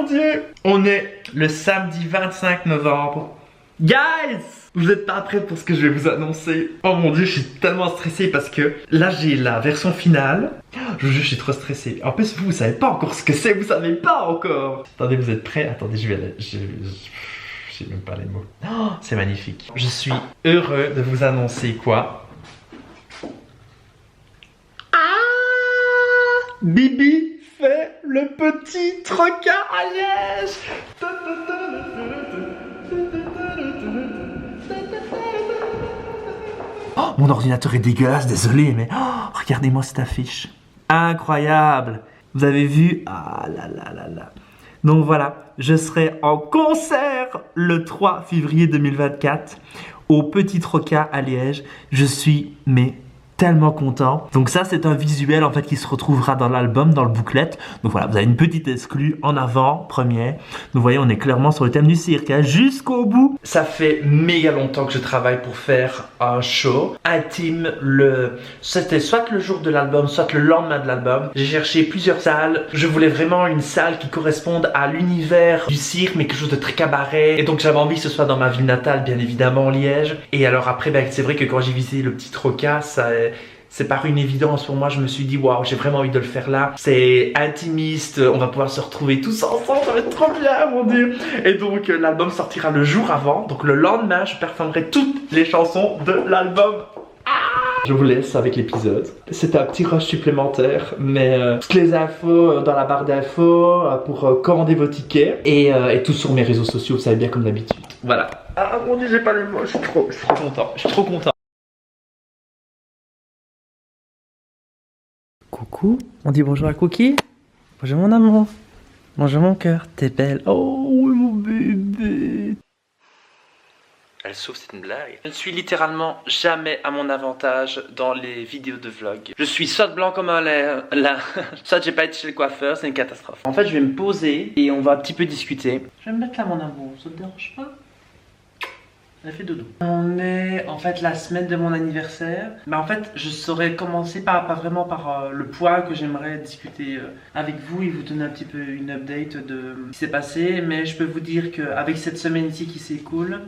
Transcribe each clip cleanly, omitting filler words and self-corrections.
Dieu! On est le samedi 25 novembre. Guys! Vous n'êtes pas prêts pour ce que je vais vous annoncer? Oh mon Dieu, je suis tellement stressé parce que là j'ai la version finale. Je vous jure, je suis trop stressé. En plus, vous savez pas encore ce que c'est, vous savez pas encore. Attendez, vous êtes prêts? Attendez, je vais aller. J'ai même pas les mots. Oh, c'est magnifique. Je suis heureux de vous annoncer quoi? Bibi fait le petit trocas à Liège. Oh, mon ordinateur est dégueulasse, désolé, mais oh, regardez-moi cette affiche. Incroyable. Vous avez vu? Ah là là là là. Donc voilà, je serai en concert le 3 février 2024 au Petit Trocas à Liège. Je suis tellement content. Donc ça, c'est un visuel en fait qui se retrouvera dans l'album, dans le booklet. Donc voilà, vous avez une petite exclue en avant, première. Donc vous voyez, on est clairement sur le thème du cirque, hein, jusqu'au bout. Ça fait méga longtemps que je travaille pour faire un show intime. C'était soit le jour de l'album, soit le lendemain de l'album. J'ai cherché plusieurs salles. Je voulais vraiment une salle qui corresponde à l'univers du cirque, mais quelque chose de très cabaret. Et donc j'avais envie que ce soit dans ma ville natale, bien évidemment, Liège. Et alors après, c'est vrai que quand j'ai visité le Petit Trocas, c'est paru une évidence pour moi. Je me suis dit waouh, j'ai vraiment envie de le faire là. C'est intimiste, on va pouvoir se retrouver tous ensemble, ça va être trop bien, mon Dieu. Et donc l'album sortira le jour avant. Donc le lendemain, je performerai toutes les chansons de l'album. Je vous laisse avec l'épisode. C'était un petit rush supplémentaire, mais toutes les infos dans la barre d'infos pour commander vos tickets et tout sur mes réseaux sociaux, vous savez bien comme d'habitude. Voilà. Ah mon Dieu, j'ai pas les mots, je suis trop content. Je suis trop content. Coucou, on dit bonjour à Cookie. Bonjour mon amour. Bonjour mon cœur, t'es belle. Oh oui mon bébé. Elle souffle, c'est une blague. Je ne suis littéralement jamais à mon avantage dans les vidéos de vlog. Je suis soit blanc comme un lait, là, soit j'ai pas été chez le coiffeur, c'est une catastrophe. En fait, je vais me poser et on va un petit peu discuter. Je vais me mettre là mon amour, ça te dérange pas? Elle fait dodo. On est en fait la semaine de mon anniversaire. Mais en fait, je saurais commencer pas vraiment par le point que j'aimerais discuter avec vous et vous donner un petit peu une update de ce qui s'est passé. Mais je peux vous dire qu'avec cette semaine-ci qui s'écoule,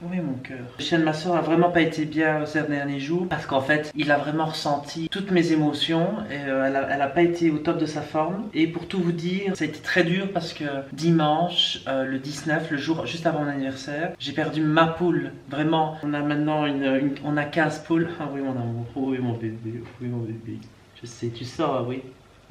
oui mon cœur. Le chien de ma soeur a vraiment pas été bien ces derniers jours parce qu'en fait il a vraiment ressenti toutes mes émotions et elle a pas été au top de sa forme. Et pour tout vous dire, ça a été très dur parce que dimanche, le 19, le jour juste avant mon anniversaire, j'ai perdu ma poule. Vraiment, on a maintenant on a 15 poules. Ah oui mon amour, oui mon bébé, oui mon bébé. Je sais, tu sors, oui.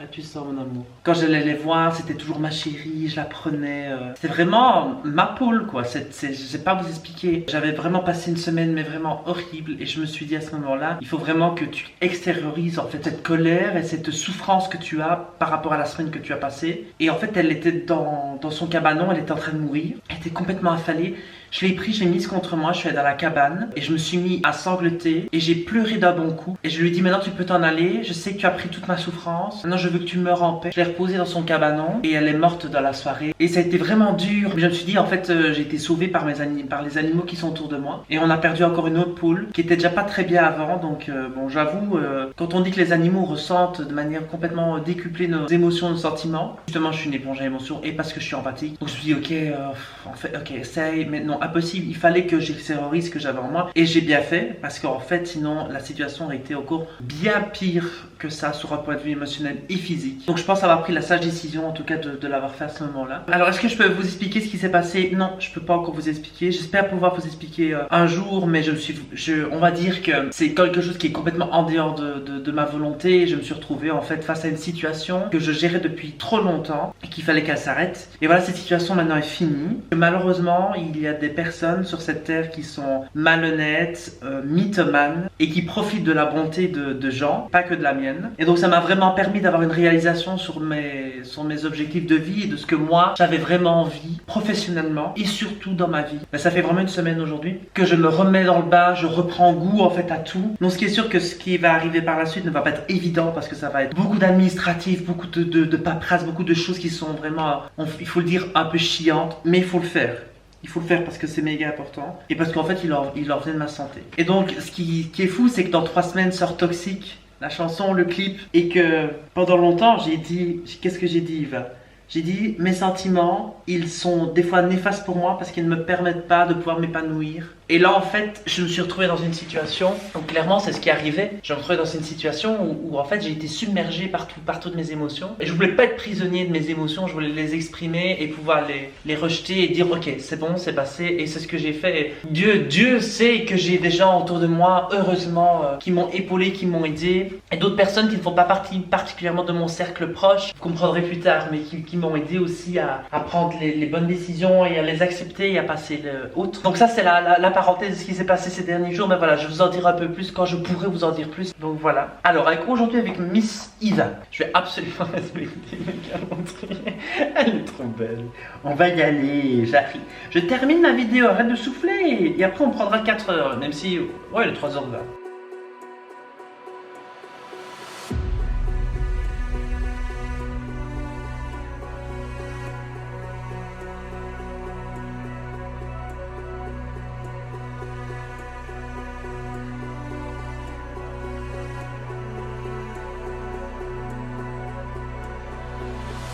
Ah, tu sors mon amour. Quand j'allais les voir, c'était toujours ma chérie, je la prenais. C'était vraiment ma poule quoi. Je sais pas vous expliquer. J'avais vraiment passé une semaine mais vraiment horrible et je me suis dit à ce moment-là, il faut vraiment que tu extériorises en fait cette colère et cette souffrance que tu as par rapport à la semaine que tu as passée. Et en fait, elle était dans son cabanon, elle était en train de mourir. Elle était complètement affalée. Je l'ai pris, je l'ai mise contre moi, je suis allée dans la cabane et je me suis mis à sangloter et j'ai pleuré d'un bon coup. Et je lui ai dit maintenant tu peux t'en aller, je sais que tu as pris toute ma souffrance, maintenant je veux que tu meurs en paix. Je l'ai reposée dans son cabanon et elle est morte dans la soirée. Et ça a été vraiment dur. Mais je me suis dit en fait j'ai été sauvée par les animaux qui sont autour de moi. Et on a perdu encore une autre poule qui était déjà pas très bien avant. Donc bon j'avoue, quand on dit que les animaux ressentent de manière complètement décuplée nos émotions, nos sentiments, justement je suis une éponge à émotions et parce que je suis empathique. Donc je me suis dit ok, en fait ok essaye, mais non impossible, il fallait que j'extériorise ce que j'avais en moi et j'ai bien fait parce qu'en fait sinon la situation aurait été encore bien pire que ça sur un point de vue émotionnel et physique. Donc je pense avoir pris la sage décision en tout cas de l'avoir fait à ce moment-là. Alors est-ce que je peux vous expliquer ce qui s'est passé? Non, je peux pas encore vous expliquer. J'espère pouvoir vous expliquer un jour, mais on va dire que c'est quelque chose qui est complètement en dehors de ma volonté. Je me suis retrouvé en fait face à une situation que je gérais depuis trop longtemps et qu'il fallait qu'elle s'arrête. Et voilà, cette situation maintenant est finie. Malheureusement, il y a des personnes sur cette terre qui sont malhonnêtes, mythomanes et qui profitent de la bonté de gens, pas que de la mienne. Et donc ça m'a vraiment permis d'avoir une réalisation sur mes objectifs de vie et de ce que moi j'avais vraiment envie professionnellement et surtout dans ma vie. Mais ça fait vraiment une semaine aujourd'hui que je me remets dans le bain, je reprends goût en fait à tout. Donc ce qui est sûr que ce qui va arriver par la suite ne va pas être évident parce que ça va être beaucoup d'administratifs, beaucoup de paperasse, beaucoup de choses qui sont vraiment, il faut le dire, un peu chiantes, mais il faut le faire. Il faut le faire parce que c'est méga important et parce qu'en fait il leur vient de ma santé. Et donc ce qui est fou, c'est que dans 3 semaines sort Toxique, la chanson, le clip, et que pendant longtemps j'ai dit, qu'est-ce que j'ai dit Yves? J'ai dit, mes sentiments, ils sont des fois néfastes pour moi parce qu'ils ne me permettent pas de pouvoir m'épanouir. Et là, en fait, je me suis retrouvé dans une situation, donc clairement, c'est ce qui arrivait. Je me retrouvais dans une situation où en fait, j'ai été submergé par toutes mes émotions. Et je voulais pas être prisonnier de mes émotions, je voulais les exprimer et pouvoir les rejeter et dire, ok, c'est bon, c'est passé. Et c'est ce que j'ai fait. Et Dieu sait que j'ai des gens autour de moi, heureusement, qui m'ont épaulé, qui m'ont aidé. Et d'autres personnes qui ne font pas partie particulièrement de mon cercle proche, vous comprendrez plus tard, mais qui m'ont aidé aussi à prendre les bonnes décisions et à les accepter et à passer autre. Donc ça, c'est la parenthèse de ce qui s'est passé ces derniers jours. Mais voilà, je vous en dirai un peu plus quand je pourrai vous en dire plus. Donc voilà. Alors, aujourd'hui avec Miss Eva, je vais absolument respecter le calendrier. Elle est trop belle. On va y aller, j'arrive. Je termine ma vidéo, arrête de souffler. Et après, on prendra 4 heures, même si, ouais, le 3h20.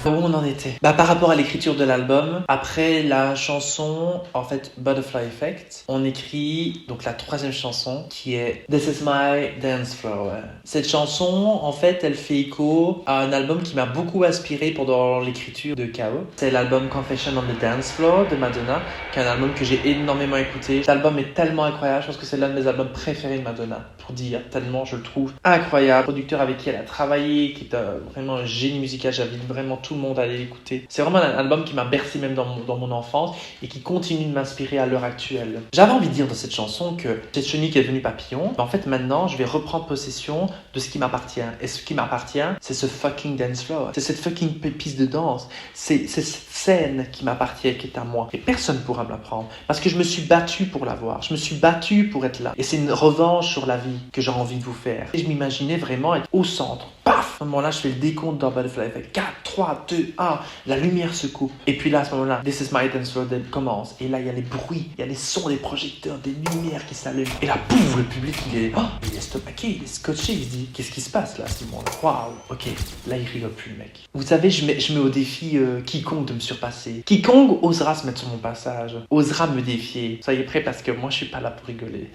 Où on en était? Par rapport à l'écriture de l'album, après la chanson, en fait, Butterfly Effect, on écrit donc la 3e chanson qui est This Is My Dance Floor. Cette chanson, en fait, elle fait écho à un album qui m'a beaucoup inspiré pendant l'écriture de K.O. C'est l'album Confession on the Dance Floor de Madonna, qui est un album que j'ai énormément écouté. Cet album est tellement incroyable, je pense que c'est l'un de mes albums préférés de Madonna, pour dire, tellement je le trouve incroyable. Le producteur avec qui elle a travaillé, qui est vraiment un génie musical, j'invite vraiment tout le monde à aller l'écouter. C'est vraiment un album qui m'a bercé même dans mon enfance et qui continue de m'inspirer à l'heure actuelle. J'avais envie de dire dans cette chanson que cette chenille qui est devenue papillon, en fait maintenant je vais reprendre possession de ce qui m'appartient. Et ce qui m'appartient, c'est ce fucking dance floor. C'est cette fucking piste de danse. C'est cette scène qui m'appartient, qui est à moi. Et personne ne pourra me la prendre. Parce que je me suis battu pour l'avoir. Je me suis battu pour être là. Et c'est une revanche sur la vie que j'ai envie de vous faire. Et je m'imaginais vraiment être au centre. Paf! À ce moment-là, je fais le décompte dans Butterfly Effect. 4, 3, 2, 1. La lumière se coupe. Et puis là, à ce moment-là, This Is My Dance Floor commence. Et là, il y a les bruits, il y a les sons des projecteurs, des lumières qui s'allument. Et là, pouf, le public, il est stomaqué, il est scotché. Il se dit, qu'est-ce qui se passe là, à ce moment-là? Waouh, ok. Là, il rigole plus, le mec. Vous savez, je mets au défi quiconque de me surpasser. Quiconque osera se mettre sur mon passage, osera me défier. Soyez prêts parce que moi, je suis pas là pour rigoler.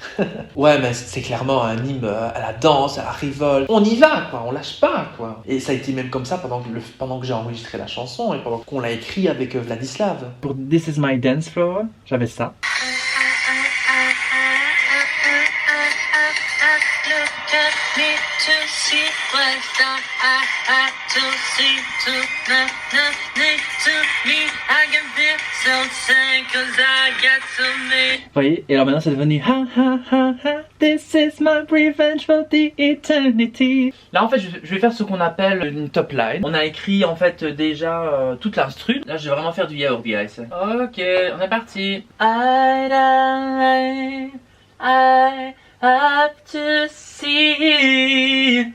Ouais, mais c'est clairement un hymne à la danse, à la révolte. On y va, quoi. On lâche pas, quoi. Et ça a été même comme ça pendant que j'ai enregistré la chanson et pendant qu'on l'a écrit avec Vladislav. Pour This Is My Dance Floor, j'avais ça. Vous voyez, et alors maintenant c'est devenu ha ha ha ha, this is my revenge for the eternity. Là en fait je vais faire ce qu'on appelle une top line. On a écrit en fait déjà toute l'instru. Là je vais vraiment faire du yaourt guys. Ok, on est parti. I have to see.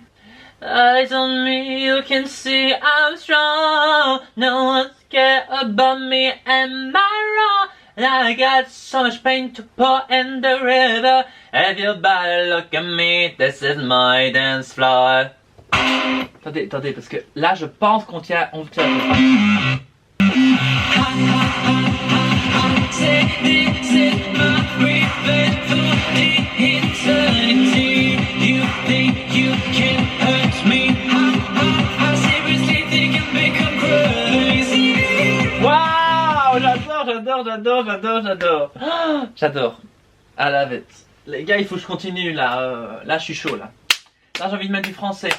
Eyes on me, you can see I'm strong. No one's scared about me, am I wrong? I got so much pain to pour in the river. Everybody look at me, this is my dance floor. Attendez, parce que là je pense qu'on tient. J'adore. I love it. Les gars, il faut que je continue là. Là, je suis chaud là. Là, j'ai envie de mettre du français.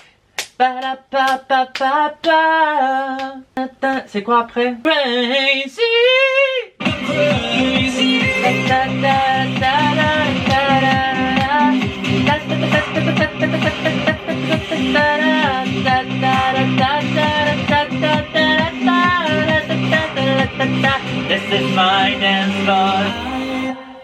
C'est quoi après? Crazy. This is my dance floor.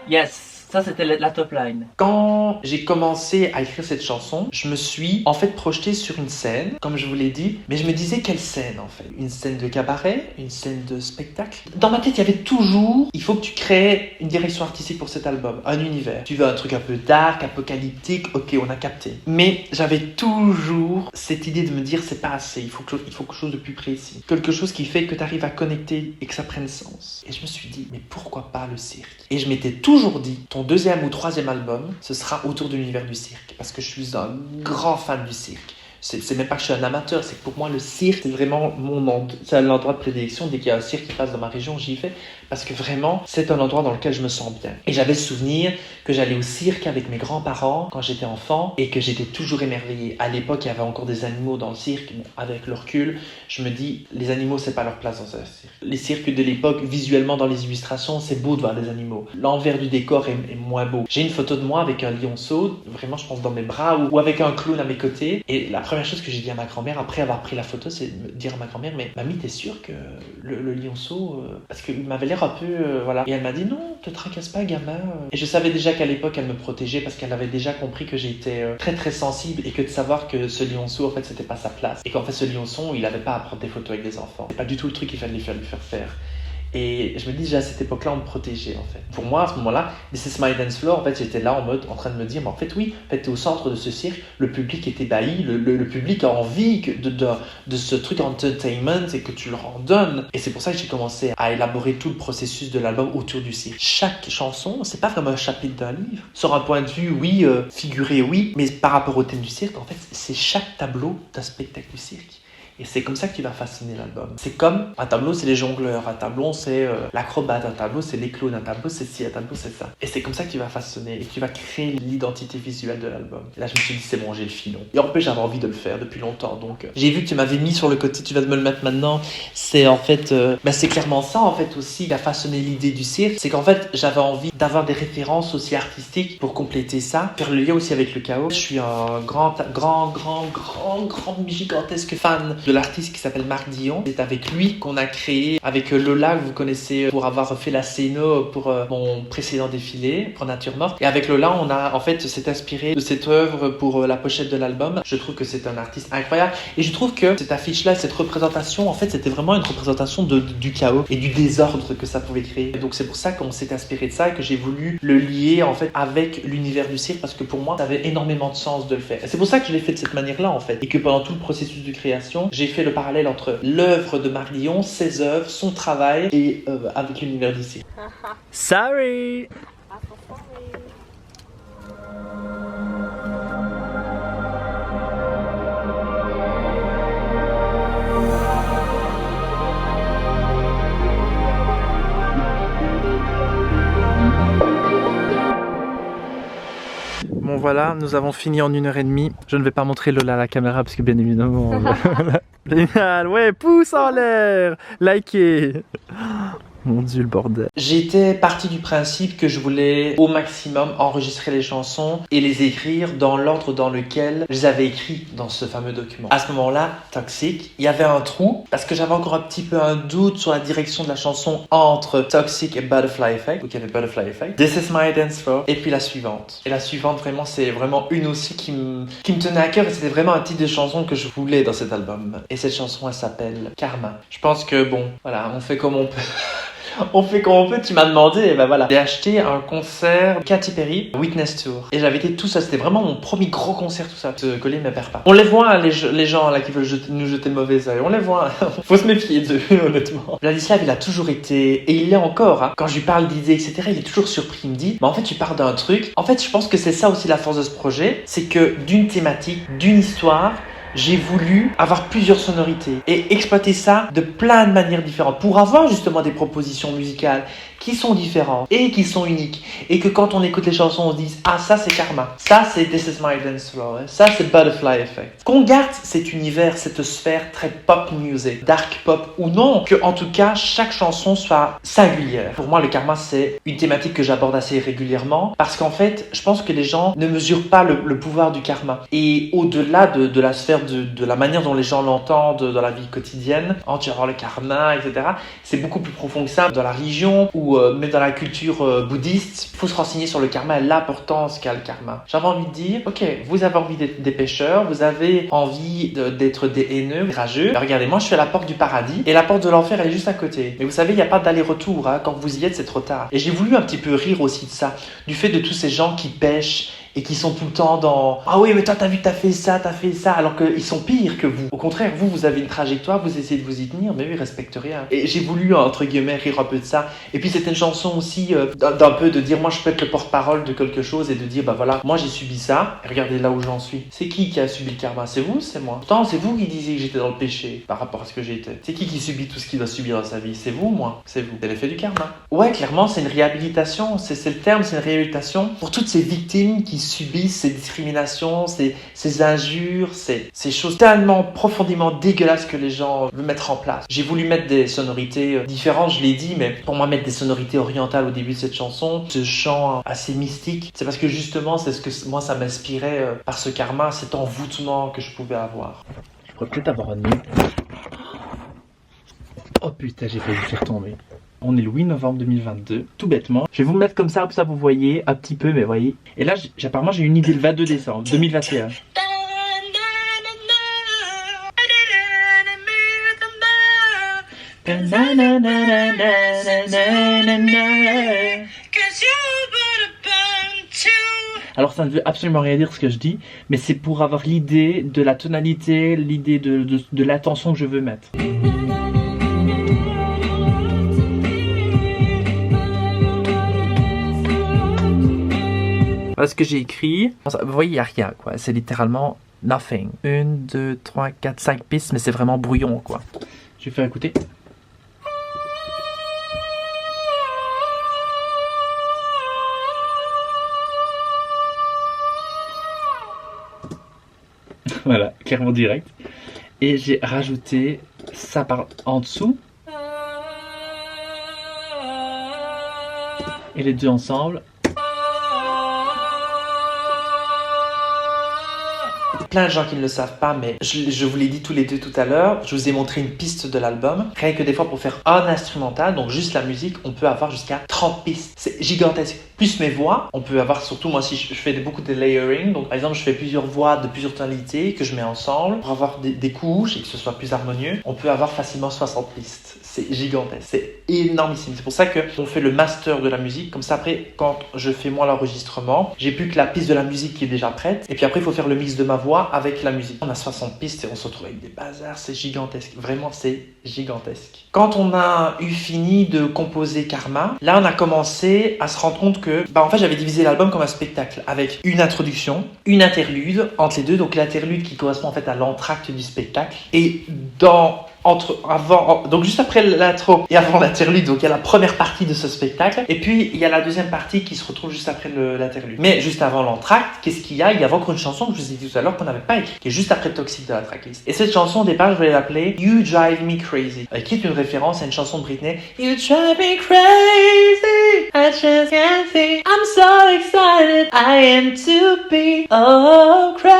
Yes, Ça, c'était la top line. Quand j'ai commencé à écrire cette chanson, je me suis en fait projeté sur une scène, comme je vous l'ai dit, mais je me disais quelle scène en fait? Une scène de cabaret? Une scène de spectacle? Dans ma tête, il y avait toujours, il faut que tu crées une direction artistique pour cet album, un univers. Tu veux un truc un peu dark, apocalyptique, ok, on a capté. Mais j'avais toujours cette idée de me dire c'est pas assez, il faut quelque chose de plus précis. Quelque chose qui fait que tu arrives à connecter et que ça prenne sens. Et je me suis dit, mais pourquoi pas le cirque? Et je m'étais toujours dit, ton deuxième ou troisième album, ce sera autour de l'univers du cirque. Parce que je suis un grand fan du cirque. C'est même pas que je suis un amateur, c'est que pour moi le cirque c'est vraiment c'est l'endroit de prédilection. Dès qu'il y a un cirque qui passe dans ma région, j'y vais parce que vraiment c'est un endroit dans lequel je me sens bien. Et j'avais le souvenir que j'allais au cirque avec mes grands-parents quand j'étais enfant et que j'étais toujours émerveillé. À l'époque il y avait encore des animaux dans le cirque. Bon, avec le recul, je me dis les animaux c'est pas leur place dans un cirque. Les cirques de l'époque, visuellement dans les illustrations, c'est beau de voir des animaux. L'envers du décor est moins beau. J'ai une photo de moi avec un lionceau, vraiment je pense dans mes bras ou avec un clown à mes côtés. Et la première chose que j'ai dit à ma grand-mère après avoir pris la photo, c'est de dire à ma grand-mère, mais mamie, t'es sûre que le lionceau, parce qu'il m'avait l'air un peu, voilà. Et elle m'a dit, non, te tracasse pas, gamin. Et je savais déjà qu'à l'époque, elle me protégeait parce qu'elle avait déjà compris que j'étais très très sensible et que de savoir que ce lionceau, en fait, c'était pas sa place. Et qu'en fait, ce lionceau, il avait pas à prendre des photos avec des enfants. C'est pas du tout le truc qu'il fallait lui faire faire. Et je me dis déjà à cette époque-là, on me protégeait en fait. Pour moi, à ce moment-là, This is my dance floor, en fait, j'étais là en train de me dire, mais en fait, oui, en fait, t'es au centre de ce cirque, le public est ébahi, le public a envie de ce truc entertainment et que tu leur en donnes. Et c'est pour ça que j'ai commencé à élaborer tout le processus de l'album autour du cirque. Chaque chanson, c'est pas vraiment un chapitre d'un livre. Sur un point de vue, oui, figuré, oui, mais par rapport au thème du cirque, en fait, c'est chaque tableau d'un spectacle du cirque. Et c'est comme ça que tu vas fasciner l'album. C'est comme un tableau, c'est les jongleurs, un tableau, c'est l'acrobate, un tableau, c'est les clowns, un tableau, c'est ci, un tableau, c'est ça. Et c'est comme ça que tu vas façonner et que tu vas créer l'identité visuelle de l'album. Et là, je me suis dit, c'est bon, j'ai le filon. Et en plus, j'avais envie de le faire depuis longtemps. Donc, j'ai vu que tu m'avais mis sur le côté, tu vas me le mettre maintenant. C'est en fait, c'est clairement ça, en fait, aussi, qui a façonné l'idée du cirque. C'est qu'en fait, j'avais envie d'avoir des références aussi artistiques pour compléter ça. Faire le lien aussi avec le chaos. Je suis un grand, gigantesque fan de l'artiste qui s'appelle Marc Dion. C'est avec lui qu'on a créé, avec Lola, que vous connaissez pour avoir fait la scéno pour mon précédent défilé, pour Nature Morte. Et avec Lola, on a en fait s'est inspiré de cette œuvre pour la pochette de l'album. Je trouve que c'est un artiste incroyable. Et je trouve que cette affiche-là, cette représentation, en fait, c'était vraiment une représentation du chaos et du désordre que ça pouvait créer. Et donc c'est pour ça qu'on s'est inspiré de ça et que j'ai voulu le lier en fait avec l'univers du cirque parce que pour moi, ça avait énormément de sens de le faire. Et c'est pour ça que je l'ai fait de cette manière-là en fait. Et que pendant tout le processus de création, j'ai fait le parallèle entre l'œuvre de Marc Dion, ses œuvres, son travail et avec l'univers du cirque. Sorry. Bon voilà, nous avons fini en 1h30. Je ne vais pas montrer Lola à la caméra parce que bien évidemment... Génial, ouais, pouce en l'air, likez. Mon Dieu, le bordel. J'étais parti du principe que je voulais au maximum enregistrer les chansons et les écrire dans l'ordre dans lequel je les avais écrits dans ce fameux document. À ce moment-là, Toxic, il y avait un trou parce que j'avais encore un petit peu un doute sur la direction de la chanson entre Toxic et Butterfly Effect. Donc il y avait Butterfly Effect, This is my dance floor et puis la suivante. Et la suivante, vraiment, c'est vraiment une aussi qui me tenait à cœur et c'était vraiment un titre de chanson que je voulais dans cet album. Et cette chanson, elle s'appelle Karma. Je pense que bon, voilà, on fait comme on peut. On fait comme on peut, tu m'as demandé, et ben voilà. J'ai acheté un concert Katy Perry, Witness Tour. Et j'avais été tout ça, c'était vraiment mon premier gros concert, tout ça. Ce collier ne me perd pas. On les voit, hein, les gens là qui veulent nous jeter de mauvais oeil, on les voit. Faut se méfier d'eux, honnêtement. Vladislav, il a toujours été, et il l'est encore, hein. Quand je lui parle d'idées, etc., il est toujours surpris. Il me dit, mais en fait, tu pars d'un truc. En fait, je pense que c'est ça aussi la force de ce projet, c'est que d'une thématique, d'une histoire, j'ai voulu avoir plusieurs sonorités et exploiter ça de plein de manières différentes pour avoir justement des propositions musicales qui sont différentes et qui sont uniques et que quand on écoute les chansons on se dise ah ça c'est Karma, ça c'est This is my dance floor, ça c'est Butterfly Effect. Qu'on garde cet univers, cette sphère très pop music, dark pop ou non, que en tout cas chaque chanson soit singulière. Pour moi le Karma c'est une thématique que j'aborde assez régulièrement parce qu'en fait je pense que les gens ne mesurent pas le pouvoir du karma et au-delà de la sphère de la manière dont les gens l'entendent dans la vie quotidienne, tu vas voir le karma, etc. C'est beaucoup plus profond que ça dans la religion où ou même dans la culture bouddhiste, il faut se renseigner sur le karma et l'importance qu'a le karma. J'avais envie de dire, ok, vous avez envie d'être des pécheurs, vous avez envie d'être des haineux, des rageux. Ben, regardez, moi je suis à la porte du paradis et la porte de l'enfer elle est juste à côté. Mais vous savez, il n'y a pas d'aller-retour, hein. Quand vous y êtes, c'est trop tard. Et j'ai voulu un petit peu rire aussi de ça, du fait de tous ces gens qui pêchent et qui sont tout le temps dans « Ah oui, mais toi, t'as vu, t'as fait ça, alors qu'ils sont pires que vous. Au contraire, vous avez une trajectoire, vous essayez de vous y tenir, mais eux, ils respectent rien. Et j'ai voulu, entre guillemets, rire un peu de ça. Et puis, c'était une chanson aussi d'un peu de dire « Moi, je peux être le porte-parole de quelque chose et de dire, bah voilà, moi, j'ai subi ça, et regardez là où j'en suis. » C'est qui a subi le karma? C'est vous, c'est moi? Pourtant, c'est vous qui disiez que j'étais dans le péché par rapport à ce que j'étais. C'est qui subit tout ce qu'il doit subir dans sa vie? C'est vous ou moi? C'est vous. C'est l'effet du karma. Ouais, clairement, c'est une réhabilitation. C'est le terme, c'est une réhabilitation pour toutes ces victimes qui subissent ces discriminations, ces injures, ces choses tellement profondément dégueulasses que les gens veulent mettre en place. J'ai voulu mettre des sonorités différentes, je l'ai dit, mais pour moi mettre des sonorités orientales au début de cette chanson, ce chant assez mystique, c'est parce que justement c'est ce que moi ça m'inspirait par ce karma, cet envoûtement que je pouvais avoir. Je pourrais peut-être avoir un nez. Oh putain, j'ai failli le faire tomber. On est le 8 novembre 2022, tout bêtement. Je vais vous mettre comme ça vous voyez un petit peu, mais vous voyez. Et là, apparemment, j'ai une idée le 22 décembre 2021. Alors ça ne veut absolument rien dire ce que je dis, mais c'est pour avoir l'idée de la tonalité, l'idée de l'attention que je veux mettre. Voilà ce que j'ai écrit. Vous voyez, il n'y a rien, quoi. C'est littéralement nothing. 1, 2, 3, 4, 5 pistes, mais c'est vraiment brouillon, quoi. Je vais faire écouter. Voilà, clairement direct. Et j'ai rajouté ça en dessous. Et les deux ensemble. Plein de gens qui ne le savent pas, mais je vous l'ai dit tous les deux tout à l'heure, je vous ai montré une piste de l'album. Rien que des fois pour faire un instrumental, donc juste la musique, on peut avoir jusqu'à 30 pistes. C'est gigantesque. Plus mes voix, on peut avoir surtout, moi si je fais beaucoup de layering, donc par exemple je fais plusieurs voix de plusieurs tonalités que je mets ensemble pour avoir des couches et que ce soit plus harmonieux, on peut avoir facilement 60 pistes. C'est gigantesque, c'est énormissime. C'est pour ça qu'on fait le master de la musique. Comme ça, après, quand je fais moi l'enregistrement, j'ai plus que la piste de la musique qui est déjà prête. Et puis après, il faut faire le mix de ma voix avec la musique. On a 60 pistes et on se retrouve avec des bazars. C'est gigantesque. Vraiment, c'est gigantesque. Quand on a eu fini de composer Karma, là, on a commencé à se rendre compte que, en fait, j'avais divisé l'album comme un spectacle avec une introduction, une interlude entre les deux. Donc, l'interlude qui correspond en fait à l'entracte du spectacle. Et donc juste après l'intro et avant l'interlude, donc il y a la première partie de ce spectacle et puis il y a la deuxième partie qui se retrouve juste après l'interlude. Mais juste avant l'entracte, qu'est-ce qu'il y a? Il y a encore une chanson que je vous ai dit tout à l'heure qu'on n'avait pas écrite, qui est juste après Toxic de la tracklist. Et cette chanson au départ je voulais l'appeler You Drive Me Crazy, qui est une référence à une chanson de Britney. You drive me crazy, I just can't see, I'm so excited, I am to be crazy.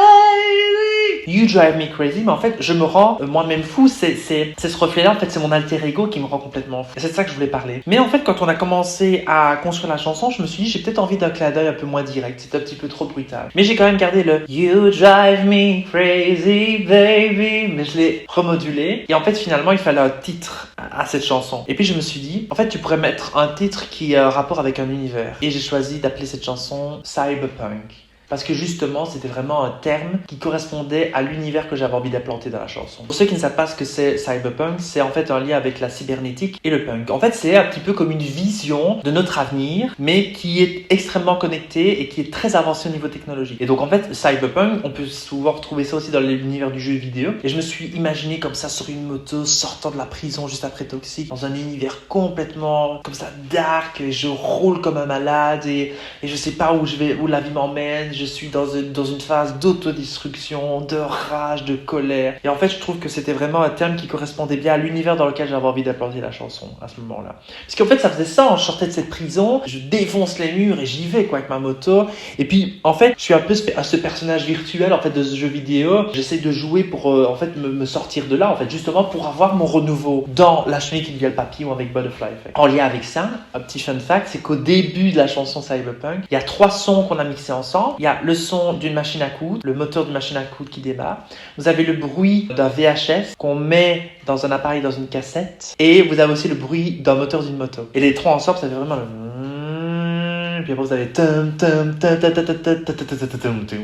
You Drive Me Crazy, mais en fait je me rends moi-même fou, c'est ce reflet-là, en fait, c'est mon alter ego qui me rend complètement fou. Et c'est de ça que je voulais parler. Mais en fait, quand on a commencé à construire la chanson, je me suis dit, j'ai peut-être envie d'un clin d'œil un peu moins direct. C'est un petit peu trop brutal. Mais j'ai quand même gardé le You drive me crazy, baby. Mais je l'ai remodulé. Et en fait, finalement, il fallait un titre à cette chanson. Et puis, je me suis dit, en fait, tu pourrais mettre un titre qui a un rapport avec un univers. Et j'ai choisi d'appeler cette chanson Cyberpunk. Parce que justement, c'était vraiment un terme qui correspondait à l'univers que j'avais envie d'implanter dans la chanson. Pour ceux qui ne savent pas ce que c'est cyberpunk, c'est en fait un lien avec la cybernétique et le punk. En fait, c'est un petit peu comme une vision de notre avenir, mais qui est extrêmement connectée et qui est très avancée au niveau technologique. Et donc en fait, cyberpunk, on peut souvent retrouver ça aussi dans l'univers du jeu vidéo. Et je me suis imaginé comme ça sur une moto, sortant de la prison juste après Toxic, dans un univers complètement comme ça dark, et je roule comme un malade et je sais pas où la vie m'emmène. je suis dans une phase d'autodestruction, de rage, de colère. Et en fait, je trouve que c'était vraiment un terme qui correspondait bien à l'univers dans lequel j'avais envie d'implanter la chanson à ce moment-là. Parce qu'en fait, ça faisait ça, je sortais de cette prison, je défonce les murs et j'y vais quoi avec ma moto. Et puis, en fait, je suis un peu ce personnage virtuel en fait de ce jeu vidéo. J'essaie de jouer pour en fait me sortir de là, en fait, justement pour avoir mon renouveau dans La chenille qui devient le papillon avec Butterfly Effect. En lien avec ça, un petit fun fact, c'est qu'au début de la chanson Cyberpunk, il y a 3 sons qu'on a mixés ensemble. Il y a le son d'une machine à coudre, le moteur d'une machine à coudre qui démarre. Vous avez le bruit d'un VHS qu'on met dans un appareil, dans une cassette. Et vous avez aussi le bruit d'un moteur d'une moto. Et les 3 ensemble, ça fait vraiment le... Puis après, vous avez...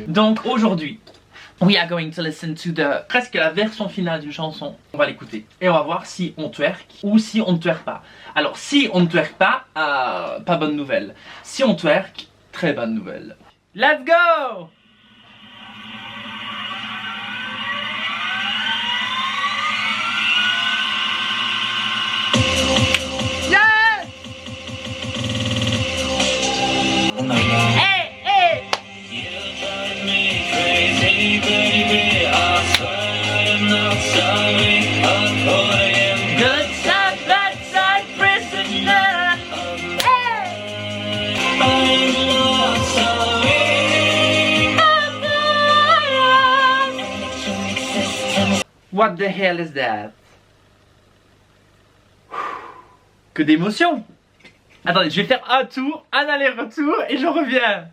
Donc aujourd'hui, we are going to listen to presque la version finale d'une chanson. On va l'écouter et on va voir si on twerk ou si on ne twerk pas. Alors si on ne twerk pas, pas bonne nouvelle. Si on twerk, très bonne nouvelle. Let's go! What the hell is that? Que d'émotion! Attendez, je vais faire un tour, un aller-retour et je reviens.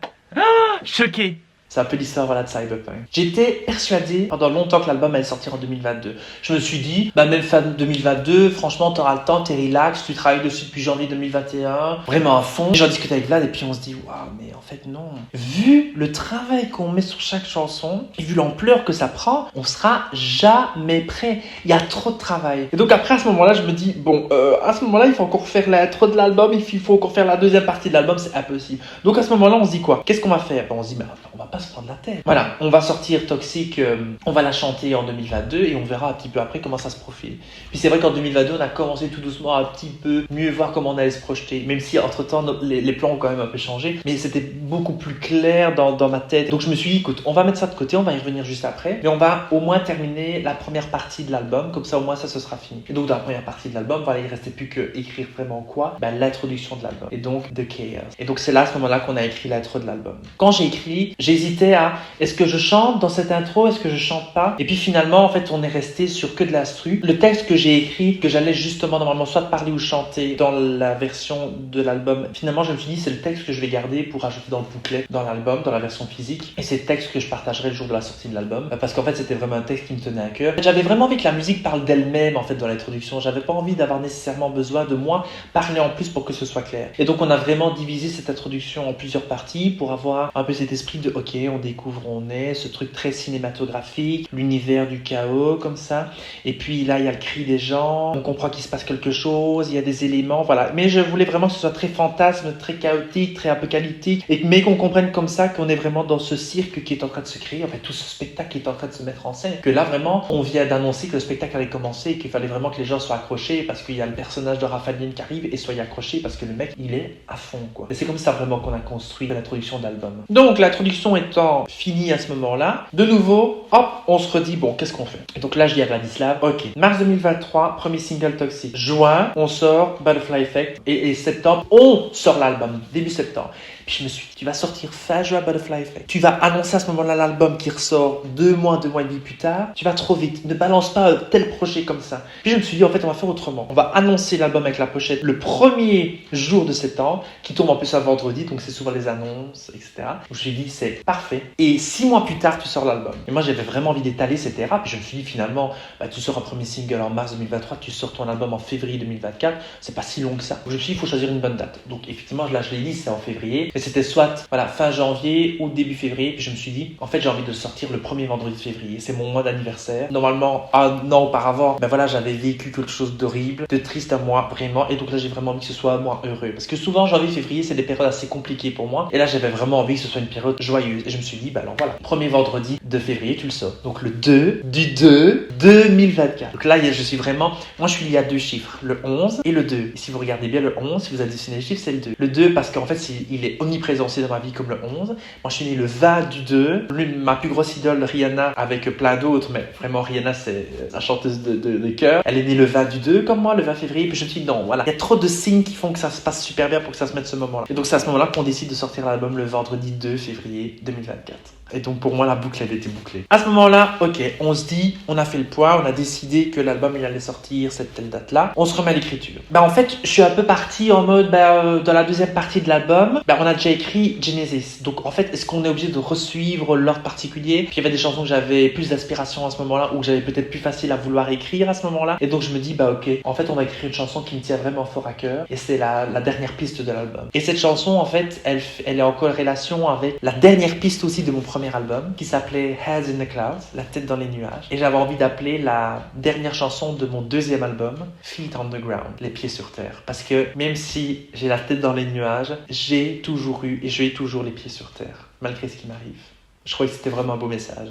Choqué. C'est un peu l'histoire voilà, de Cyberpunk. J'étais persuadé pendant longtemps que l'album allait sortir en 2022. Je me suis dit, même fin 2022, franchement, t'auras le temps, t'es relax, tu travailles dessus depuis janvier 2021, vraiment à fond. J'en discutais avec Vlad et puis on se dit, waouh, mais en fait non. Vu le travail qu'on met sur chaque chanson et vu l'ampleur que ça prend, on sera jamais prêt. Il y a trop de travail. Et donc après, à ce moment-là, je me dis, bon, à ce moment-là, il faut encore faire l'intro de l'album, il faut encore faire la deuxième partie de l'album, c'est impossible. Donc à ce moment-là, on se dit quoi? Qu'est-ce qu'on va faire? On se dit, on va pas se prendre la tête. Voilà, on va sortir Toxic, on va la chanter en 2022 et on verra un petit peu après comment ça se profile. Puis c'est vrai qu'en 2022, on a commencé tout doucement à un petit peu mieux voir comment on allait se projeter, même si entre-temps, les plans ont quand même un peu changé, mais c'était beaucoup plus clair dans ma tête. Donc je me suis dit, écoute, on va mettre ça de côté, on va y revenir juste après, mais on va au moins terminer la première partie de l'album, comme ça au moins ça se sera fini. Et donc dans la première partie de l'album, voilà, il ne restait plus que écrire vraiment quoi? L'introduction de l'album, et donc The Chaos. Et donc c'est là, à ce moment-là, qu'on a écrit l'intro de l'album. Quand j'ai écrit, j'hésitais à est-ce que je chante dans cette intro, est-ce que je chante pas? Et puis finalement, en fait, on est resté sur que de l'instru. Le texte que j'ai écrit, que j'allais justement normalement soit parler ou chanter dans la version de l'album, finalement, je me suis dit, c'est le texte que je vais garder pour ajouter dans le booklet, dans l'album, dans la version physique. Et c'est le texte que je partagerai le jour de la sortie de l'album. Parce qu'en fait, c'était vraiment un texte qui me tenait à cœur. J'avais vraiment envie que la musique parle d'elle-même, en fait, dans l'introduction. J'avais pas envie d'avoir nécessairement besoin de moi parler en plus pour que ce soit clair. Et donc, on a vraiment divisé cette introduction en plusieurs parties pour avoir un peu cet esprit de, ok, on découvre, on est, ce truc très cinématographique, l'univers du chaos, comme ça. Et puis là, il y a le cri des gens, on comprend qu'il se passe quelque chose, il y a des éléments, voilà. Mais je voulais vraiment que ce soit très fantasme, très chaotique, très apocalyptique, mais qu'on comprenne comme ça qu'on est vraiment dans ce cirque qui est en train de se créer, en fait, tout ce spectacle qui est en train de se mettre en scène. Que là, vraiment, on vient d'annoncer que le spectacle allait commencer et qu'il fallait vraiment que les gens soient accrochés parce qu'il y a le personnage de Raphaël qui arrive et soyez accrochés parce que le mec, il est à fond, quoi. Et c'est comme ça vraiment qu'on a construit l'introduction d'album. Donc, l'introduction étant finie à ce moment-là, de nouveau, hop, on se redit, bon, qu'est-ce qu'on fait? Et donc là, je dis à Vladislav, ok, mars 2023, premier single Toxic. Juin, on sort Butterfly Effect. Et septembre, on sort l'album, début septembre. Puis je me suis dit, tu vas sortir fin juin Butterfly Effect. Tu vas annoncer à ce moment-là l'album qui ressort 2 mois et demi plus tard. Tu vas trop vite. Ne balance pas un tel projet comme ça. Puis je me suis dit, en fait, on va faire autrement. On va annoncer l'album avec la pochette le premier jour de septembre, qui tombe en plus un vendredi, donc c'est souvent les annonces, etc. Donc je me suis dit, c'est parfait. Et 6 mois plus tard, tu sors l'album. Et moi, j'avais vraiment envie d'étaler, etc. Puis je me suis dit, finalement, tu sors un premier single en mars 2023, tu sors ton album en février 2024. C'est pas si long que ça. Donc je me suis dit, il faut choisir une bonne date. Donc effectivement, là, je l'ai dit, c'est en février. Mais c'était soit voilà, fin janvier ou début février. Puis je me suis dit, en fait, j'ai envie de sortir le premier vendredi de février. C'est mon mois d'anniversaire. Normalement, un an auparavant, voilà, j'avais vécu quelque chose d'horrible, de triste à moi, vraiment. Et donc là, j'ai vraiment envie que ce soit un mois heureux. Parce que souvent, janvier, février, c'est des périodes assez compliquées pour moi. Et là, j'avais vraiment envie que ce soit une période joyeuse. Et je me suis dit, alors voilà, premier vendredi de février, tu le sors. Donc le 2 du 2 2024. Donc là, je suis vraiment... Moi, je suis lié à 2 chiffres, le 11 et le 2. Et si vous regardez bien le 11, si vous additionnez les chiffres, c'est le 2. Le 2 parce qu'en fait, il est omniprésent aussi dans ma vie comme le 11. Moi, je suis né le 20 du 2. Ma plus grosse idole, Rihanna, avec plein d'autres, mais vraiment, Rihanna, c'est la chanteuse de cœur. Elle est née le 20 du 2, comme moi, le 20 février. Puis je me suis dit, non, voilà. Il y a trop de signes qui font que ça se passe super bien pour que ça se mette ce moment-là. Et donc, c'est à ce moment-là qu'on décide de sortir l'album le vendredi 2 février 2024. Et donc pour moi la boucle elle était bouclée. À ce moment-là, ok, on se dit, on a fait le poids, on a décidé que l'album il allait sortir cette telle date-là. On se remet à l'écriture. En fait, je suis un peu parti en mode, dans la deuxième partie de l'album, on a déjà écrit Genesis. Donc en fait, est-ce qu'on est obligé de resuivre l'ordre particulier? Puis il y avait des chansons que j'avais plus d'aspiration à ce moment-là, ou que j'avais peut-être plus facile à vouloir écrire à ce moment-là. Et donc je me dis, ok, en fait on va écrire une chanson qui me tient vraiment fort à cœur. Et c'est la dernière piste de l'album. Et cette chanson, en fait, elle est en corrélation avec la dernière piste aussi de mon premier album qui s'appelait Heads in the Clouds, la tête dans les nuages. Et j'avais envie d'appeler la dernière chanson de mon deuxième album Feet on the Ground, les pieds sur terre. Parce que même si j'ai la tête dans les nuages, j'ai toujours eu et j'ai toujours les pieds sur terre, malgré ce qui m'arrive. Je crois que c'était vraiment un beau message.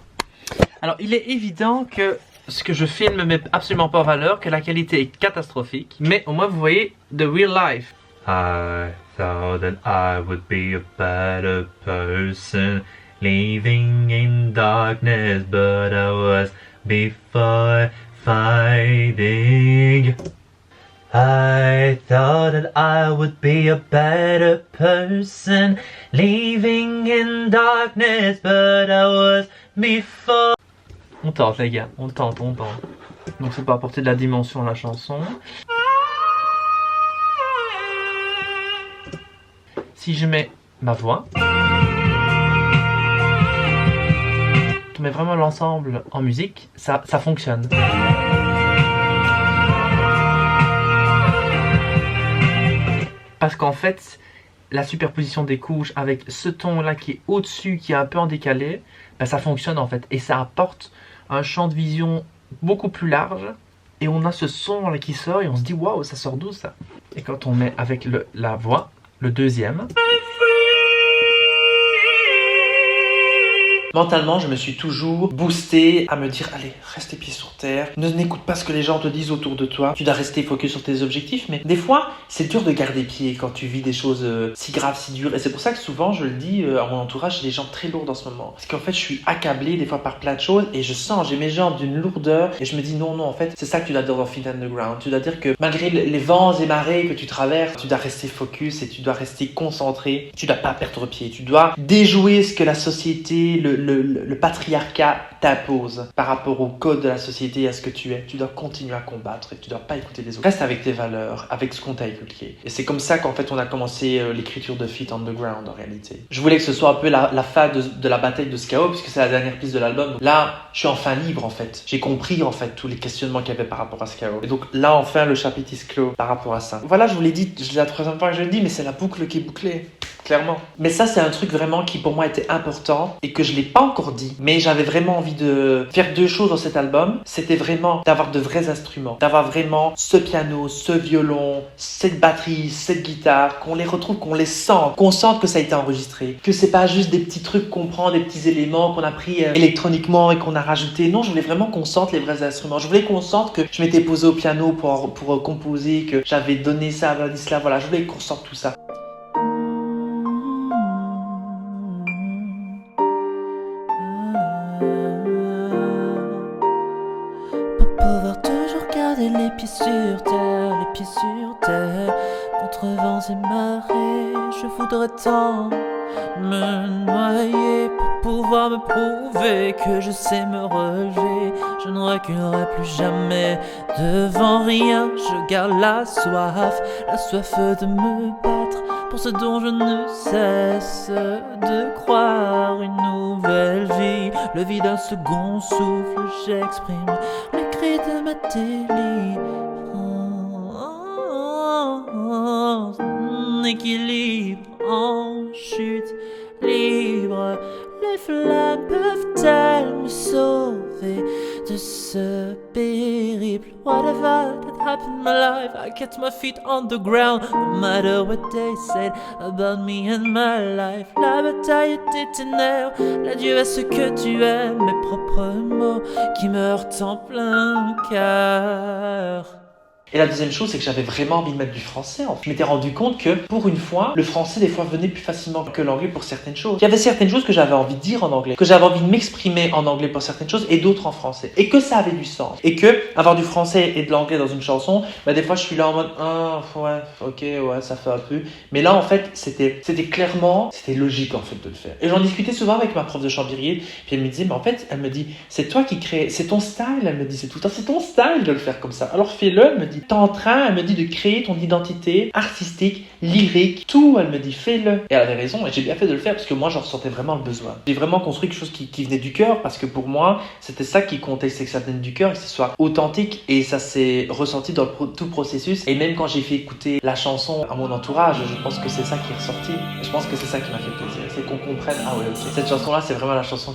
Alors, il est évident que ce que je filme ne met absolument pas en valeur, que la qualité est catastrophique, mais au moins vous voyez the real life. I thought that I would be a better person, living in darkness, but I was before fighting. I thought that I would be a better person, living in darkness, but I was before. On tente les gars, on tente. Donc c'est pour apporter de la dimension à la chanson. Si je mets ma voix, je mets vraiment l'ensemble en musique, ça fonctionne. Parce qu'en fait, la superposition des couches avec ce ton là qui est au-dessus, qui est un peu en décalé, ça fonctionne en fait. Et ça apporte un champ de vision beaucoup plus large. Et on a ce son là qui sort et on se dit waouh, ça sort d'où ça? Et quand on met avec la voix, le deuxième. Mentalement, je me suis toujours boosté à me dire, allez, reste les pieds sur terre, n'écoute pas ce que les gens te disent autour de toi, tu dois rester focus sur tes objectifs, mais des fois, c'est dur de garder pied quand tu vis des choses si graves, si dures, et c'est pour ça que souvent, je le dis à mon entourage, j'ai des jambes très lourdes en ce moment, parce qu'en fait, je suis accablé des fois par plein de choses, et je sens, j'ai mes jambes d'une lourdeur, et je me dis, non, en fait, c'est ça que tu dois dire dans Feet on the Ground, tu dois dire que malgré les vents et marées que tu traverses, tu dois rester focus, et tu dois rester concentré, tu dois pas perdre pied, tu dois déjouer ce que la société, le patriarcat t'impose par rapport au code de la société et à ce que tu es. Tu dois continuer à combattre et tu dois pas écouter les autres. Reste avec tes valeurs, avec ce qu'on t'a inculqué. Et c'est comme ça qu'en fait on a commencé l'écriture de Feet on the Ground en réalité. Je voulais que ce soit un peu la fin de la bataille de Skao puisque c'est la dernière piste de l'album. Là, je suis enfin libre en fait. J'ai compris en fait tous les questionnements qu'il y avait par rapport à Skao. Et donc là enfin le chapitre est clos par rapport à ça. Voilà, je vous l'ai dit, c'est la troisième fois que je le dis, mais c'est la boucle qui est bouclée. Clairement. Mais ça, c'est un truc vraiment qui pour moi était important et que je l'ai pas encore dit. Mais j'avais vraiment envie de faire deux choses dans cet album. C'était vraiment d'avoir de vrais instruments, d'avoir vraiment ce piano, ce violon, cette batterie, cette guitare, qu'on les retrouve, qu'on les sente, qu'on sente que ça a été enregistré, que c'est pas juste des petits trucs qu'on prend, des petits éléments qu'on a pris électroniquement et qu'on a rajouté. Non, je voulais vraiment qu'on sente les vrais instruments. Je voulais qu'on sente que je m'étais posé au piano pour composer, que j'avais donné ça à Vladislav. Voilà, je voulais qu'on sente tout ça. Pouvoir toujours garder les pieds sur terre, contre vents et marées, je voudrais tant me noyer pour pouvoir me prouver que je sais me relever. Je ne reculerai plus jamais devant rien, je garde la soif de me battre pour ce dont je ne cesse de croire. Une nouvelle vie, le vide d'un second souffle, j'exprime le cri de ma délivrance. Équilibre en chute libre, les flammes peuvent-elles me sauver de ce périple? Whatever that happened in my life, I kept my feet on the ground, no matter what they said about me and my life. La bataille est éternelle, l'adieu à ce que tu es, mes propres mots qui meurent en plein cœur. Et la deuxième chose, c'est que j'avais vraiment envie de mettre du français. Je m'étais rendu compte que, pour une fois, le français, des fois, venait plus facilement que l'anglais pour certaines choses. Il y avait certaines choses que j'avais envie de dire en anglais, que j'avais envie de m'exprimer en anglais pour certaines choses, et d'autres en français. Et que ça avait du sens. Et que, avoir du français et de l'anglais dans une chanson, bah, des fois, je suis là en mode, ah, ouais, ok, ouais, ça fait un peu. Mais là, en fait, c'était clairement, c'était logique, en fait, de le faire. Et j'en discutais souvent avec ma prof de chant viril, puis elle me disait, mais en fait, elle me dit, c'est toi qui crée, c'est ton style, elle me disait tout le temps, c'est ton style de le faire comme ça. Alors fais-le, elle me dit, t'es en train, elle me dit, de créer ton identité artistique, lyrique, tout, elle me dit, fais-le. Et elle avait raison, et j'ai bien fait de le faire, parce que moi, j'en ressentais vraiment le besoin. J'ai vraiment construit quelque chose qui venait du cœur, parce que pour moi, c'était ça qui comptait, c'est que ça venait du cœur, que ce soit authentique, et ça s'est ressenti dans tout le processus. Et même quand j'ai fait écouter la chanson à mon entourage, je pense que c'est ça qui est ressorti. Et je pense que c'est ça qui m'a fait plaisir, c'est qu'on comprenne, ah ouais, ok, cette chanson-là, c'est vraiment la chanson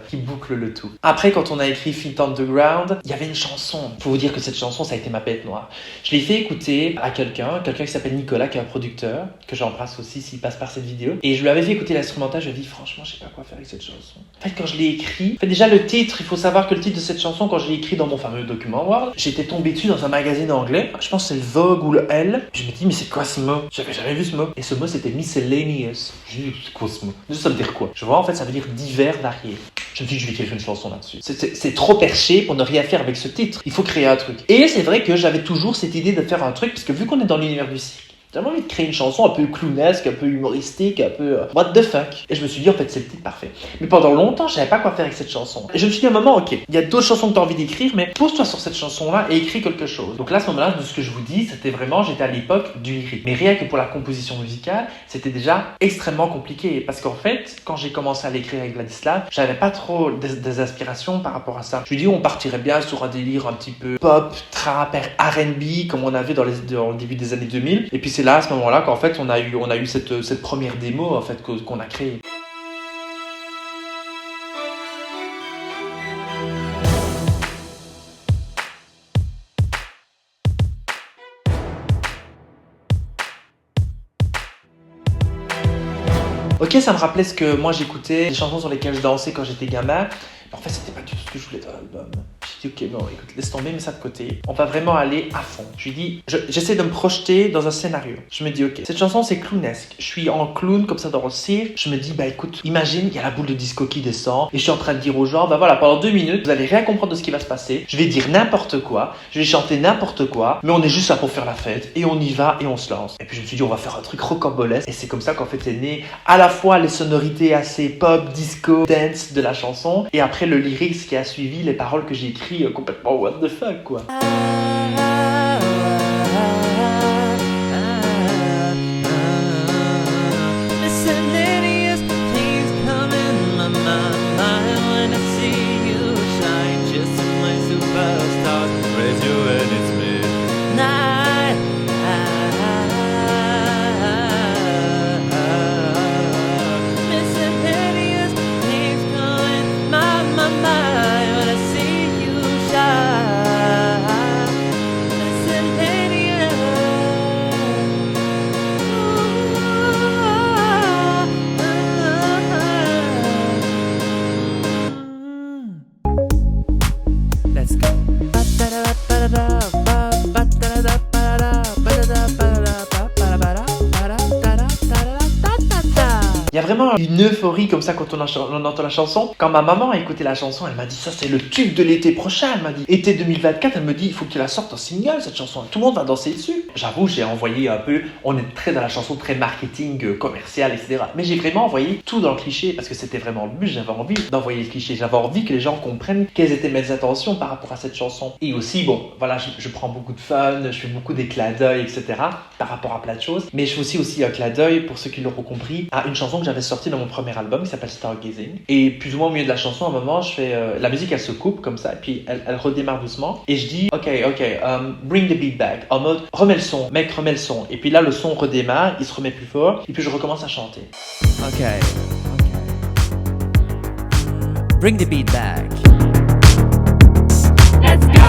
qui boucle le tout. Après, quand on a écrit Feet on the Ground, il y avait une chanson. Faut vous dire que cette chanson, ça a été ma bête noire. Je l'ai fait écouter à quelqu'un qui s'appelle Nicolas, qui est un producteur, que j'embrasse aussi s'il passe par cette vidéo. Et je lui avais fait écouter l'instrumental, je lui ai dit, franchement, je sais pas quoi faire avec cette chanson. En fait, quand je l'ai écrit, déjà le titre, il faut savoir que le titre de cette chanson, quand je l'ai écrit dans mon fameux document Word, j'étais tombé dessus dans un magazine anglais. Je pense que c'est le Vogue ou le Elle. Je me dis, mais c'est quoi ce mot? J'avais jamais vu ce mot. Et ce mot, c'était miscellaneous. J'ai dit, c'est quoi ce mot? Ça veut dire quoi? Je vois, en fait, ça veut dire divers, variés. Je me suis dit, je vais écrire une chanson là-dessus. C'est trop perché pour ne rien faire avec ce titre. Il faut créer un truc. Et c'est vrai que j'avais toujours cette idée de faire un truc, parce que vu qu'on est dans l'univers du cirque, j'avais envie de créer une chanson un peu clownesque, un peu humoristique, un peu what the fuck. Et je me suis dit, en fait, c'est le titre parfait. Mais pendant longtemps, je savais pas quoi faire avec cette chanson. Et je me suis dit à un moment, ok, il y a d'autres chansons que tu as envie d'écrire, mais pose-toi sur cette chanson-là et écris quelque chose. Donc là, à ce moment-là, de ce que je vous dis, c'était vraiment, j'étais à l'époque du lyrique. Mais rien que pour la composition musicale, c'était déjà extrêmement compliqué. Parce qu'en fait, quand j'ai commencé à l'écrire avec Vladislav, j'avais pas trop des aspirations par rapport à ça. Je lui ai dit, on partirait bien sur un délire un petit peu pop, trap, R&B, comme on avait dans le début des années 2000. Et puis c'est là, à ce moment-là, qu'en fait, on a eu cette première démo, en fait, qu'on a créée. Ok, ça me rappelait ce que moi j'écoutais, des chansons sur lesquelles je dansais quand j'étais gamin. Mais en fait, c'était pas du tout ce que je voulais dans l'album. J'ai dit, ok, bon, écoute, laisse tomber, mets ça de côté. On va vraiment aller à fond. Je lui dis, j'essaie de me projeter dans un scénario. Je me dis, ok, cette chanson, c'est clownesque. Je suis en clown, comme ça, dans le cirque. Je me dis, bah écoute, imagine, il y a la boule de disco qui descend. Et je suis en train de dire aux gens, bah voilà, pendant 2 minutes, vous allez rien comprendre de ce qui va se passer. Je vais dire n'importe quoi. Je vais chanter n'importe quoi. Mais on est juste là pour faire la fête. Et on y va et on se lance. Et puis je me suis dit, on va faire un truc rocambolesque. Et c'est comme ça qu'en fait, est né à la fois les sonorités assez pop, disco, dance de la chanson. Et après, le lyrics qui a suivi, les paroles que j'ai écrites complètement what the fuck, quoi. Il y a vraiment une euphorie comme ça quand on entend la chanson. Quand ma maman a écouté la chanson, elle m'a dit, ça c'est le tube de l'été prochain. Elle m'a dit, été 2024, elle me dit, il faut que tu la sortes en single cette chanson. Tout le monde va danser dessus. J'avoue, j'ai envoyé un peu, on est très dans la chanson, très marketing, commercial, etc. Mais j'ai vraiment envoyé tout dans le cliché parce que c'était vraiment le but. J'avais envie d'envoyer le cliché. J'avais envie que les gens comprennent quelles étaient mes intentions par rapport à cette chanson. Et aussi, bon, voilà, je prends beaucoup de fun, je fais beaucoup des clins d'œil, etc. par rapport à plein de choses. Mais je fais aussi un clin d'œil, pour ceux qui l'auront compris, à une chanson que j'avais sortie dans mon premier album qui s'appelle Stargazing. Et plus ou moins au milieu de la chanson, à un moment, je fais la musique, elle se coupe comme ça, et puis elle redémarre doucement. Et je dis, ok, bring the beat back. En mode, remets le son, mec, remets le son. Et puis là, le son redémarre, il se remet plus fort, et puis je recommence à chanter. Ok. Bring the beat back. Let's go!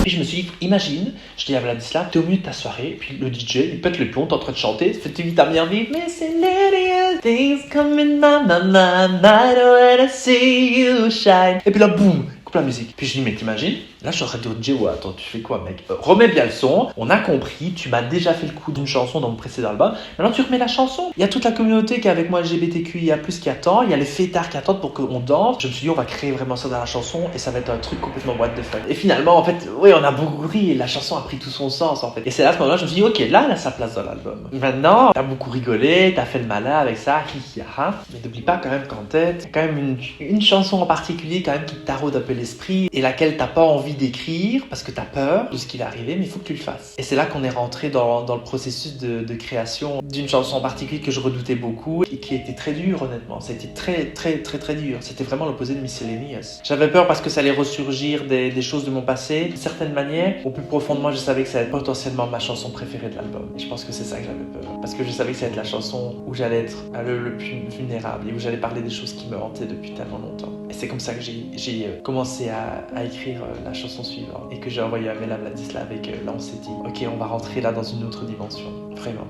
Et je me suis dit, imagine, je dis à Vladislav, t'es au milieu de ta soirée, et puis le DJ, il pète le plomb, t'es en train de chanter, fais-tu vite à bien vivre, mais c'est lyrics, things come in my mind, when I see you shine. Et puis là, boum, coupe la musique. Puis je dis, mais t'imagines, Là, je suis en train de dire, ouais, attends, tu fais quoi, mec? Remets bien le son. On a compris, tu m'as déjà fait le coup d'une chanson dans mon précédent album. Maintenant, tu remets la chanson. Il y a toute la communauté qui est avec moi LGBTQIA+, qui attend. Il y a les fêtards qui attendent pour qu'on danse. Je me suis dit, on va créer vraiment ça dans la chanson et ça va être un truc complètement what the fuck. Et finalement, en fait, oui, on a beaucoup ri et la chanson a pris tout son sens, en fait. Et c'est là, à ce moment-là, je me suis dit, ok, là, elle a sa place dans l'album. Maintenant, t'as beaucoup rigolé, t'as fait le malin avec ça, hi, ha. Mais n'oublie pas quand même qu'en tête, il y a quand même une chanson en particulier quand même qui taraude un peu l'esprit et laquelle t'as pas envie d'écrire parce que t'as peur de ce qui va arriver, mais il faut que tu le fasses. Et c'est là qu'on est rentré dans le processus de création d'une chanson en particulier que je redoutais beaucoup et qui a été très dur, honnêtement. Ça a été très dur. C'était vraiment l'opposé de Miscellaneous. J'avais peur parce que ça allait ressurgir des choses de mon passé. D'une certaine manière, au plus profond de moi, je savais que ça allait être potentiellement ma chanson préférée de l'album. Et je pense que c'est ça que j'avais peur. Parce que je savais que ça allait être la chanson où j'allais être le plus vulnérable et où j'allais parler des choses qui me hantaient depuis tellement longtemps. Et c'est comme ça que j'ai commencé à écrire la chanson suivante et que j'ai envoyé à Mela Vladislav et que là on s'est dit ok, on va rentrer là dans une autre dimension, vraiment.